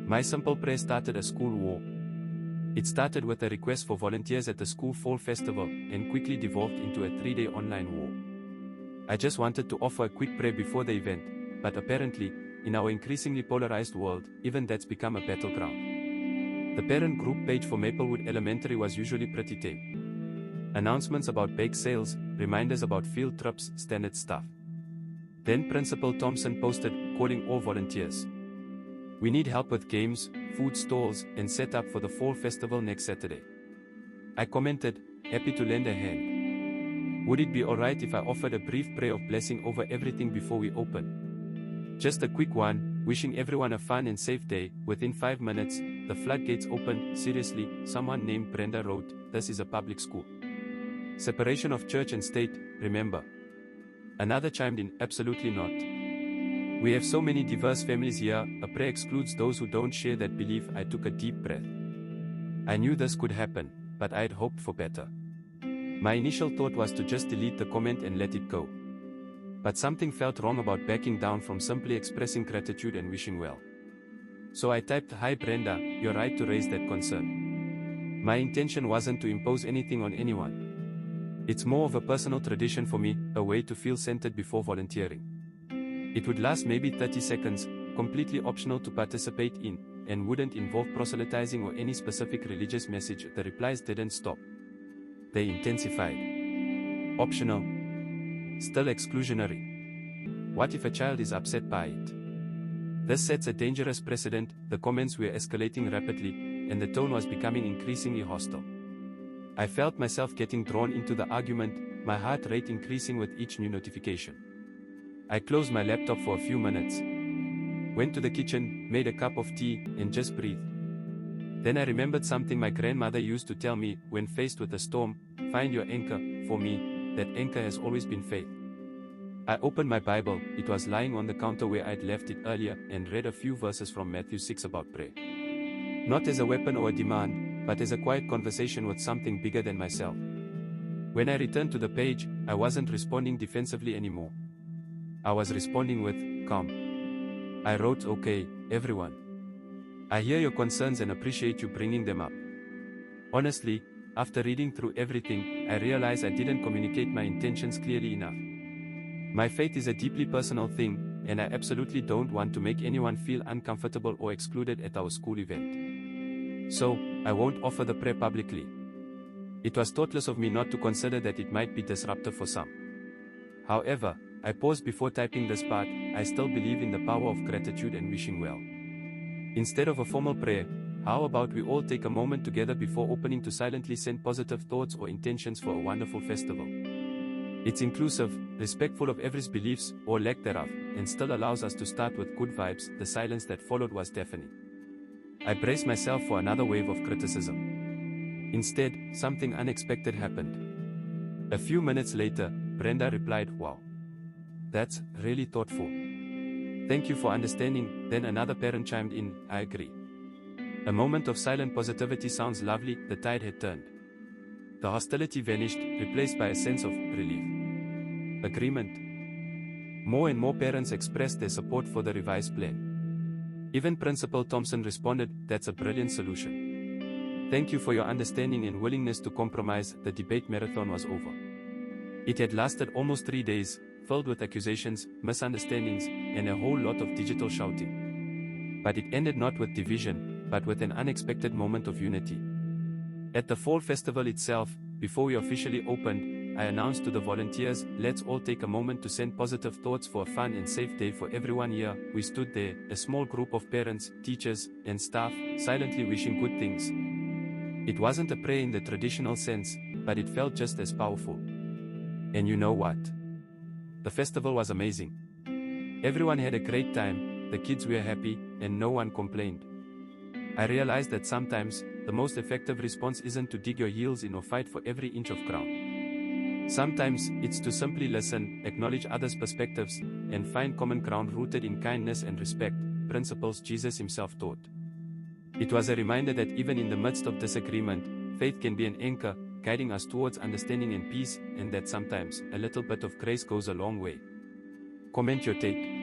My simple prayer started a school war. It started with a request for volunteers at the school fall festival and quickly devolved into a 3-day online war. I just wanted to offer a quick prayer before the event, but apparently, in our increasingly polarized world, even that's become a battleground. The parent group page for Maplewood Elementary was usually pretty tame. Announcements about bake sales, reminders about field trips, standard stuff. Then Principal Thompson posted, calling all volunteers. We need help with games, food stalls, and setup for the fall festival next Saturday. I commented, happy to lend a hand. Would it be alright if I offered a brief prayer of blessing over everything before we open? Just a quick one, wishing everyone a fun and safe day. Within 5 minutes, the floodgates opened. Seriously, someone named Brenda wrote, this is a public school. Separation of church and state, remember. Another chimed in, absolutely not. We have so many diverse families here, a prayer excludes those who don't share that belief. I took a deep breath. I knew this could happen, but I had hoped for better. My initial thought was to just delete the comment and let it go. But something felt wrong about backing down from simply expressing gratitude and wishing well. So I typed, hi Brenda, you're right to raise that concern. My intention wasn't to impose anything on anyone. It's more of a personal tradition for me, a way to feel centered before volunteering. It would last maybe 30 seconds, completely optional to participate in, and wouldn't involve proselytizing or any specific religious message. The replies didn't stop. They intensified. Optional. Still exclusionary. What if a child is upset by it? This sets a dangerous precedent. The comments were escalating rapidly, and the tone was becoming increasingly hostile. I felt myself getting drawn into the argument, my heart rate increasing with each new notification. I closed my laptop for a few minutes, went to the kitchen, made a cup of tea, and just breathed. Then I remembered something my grandmother used to tell me, when faced with a storm, find your anchor. For me, that anchor has always been faith. I opened my Bible, it was lying on the counter where I'd left it earlier, and read a few verses from Matthew 6 about prayer. Not as a weapon or a demand, but as a quiet conversation with something bigger than myself. When I returned to the page, I wasn't responding defensively anymore. I was responding with, calm. I wrote, okay, everyone. I hear your concerns and appreciate you bringing them up. Honestly, after reading through everything, I realized I didn't communicate my intentions clearly enough. My faith is a deeply personal thing, and I absolutely don't want to make anyone feel uncomfortable or excluded at our school event. So, I won't offer the prayer publicly. It was thoughtless of me not to consider that it might be disruptive for some. However, I paused before typing this part. I still believe in the power of gratitude and wishing well. Instead of a formal prayer, how about we all take a moment together before opening to silently send positive thoughts or intentions for a wonderful festival? It's inclusive, respectful of everyone's beliefs, or lack thereof, and still allows us to start with good vibes. The silence that followed was deafening. I braced myself for another wave of criticism. Instead, something unexpected happened. A few minutes later, Brenda replied, wow. That's really thoughtful. Thank you for understanding. Then another parent chimed in, I agree. A moment of silent positivity sounds lovely. The tide had turned. The hostility vanished, replaced by a sense of relief. Agreement. More and more parents expressed their support for the revised plan. Even Principal Thompson responded, that's a brilliant solution. Thank you for your understanding and willingness to compromise. The debate marathon was over. It had lasted almost 3 days, filled with accusations, misunderstandings, and a whole lot of digital shouting. But it ended not with division, but with an unexpected moment of unity. At the fall festival itself, before we officially opened, I announced to the volunteers, let's all take a moment to send positive thoughts for a fun and safe day for everyone here. We stood there, a small group of parents, teachers, and staff, silently wishing good things. It wasn't a prayer in the traditional sense, but it felt just as powerful. And you know what? The festival was amazing. Everyone had a great time, the kids were happy, and no one complained. I realized that sometimes, the most effective response isn't to dig your heels in or fight for every inch of ground. Sometimes, it's to simply listen, acknowledge others' perspectives, and find common ground rooted in kindness and respect, principles Jesus himself taught. It was a reminder that even in the midst of disagreement, faith can be an anchor, guiding us towards understanding and peace, and that sometimes, a little bit of grace goes a long way. Comment your take.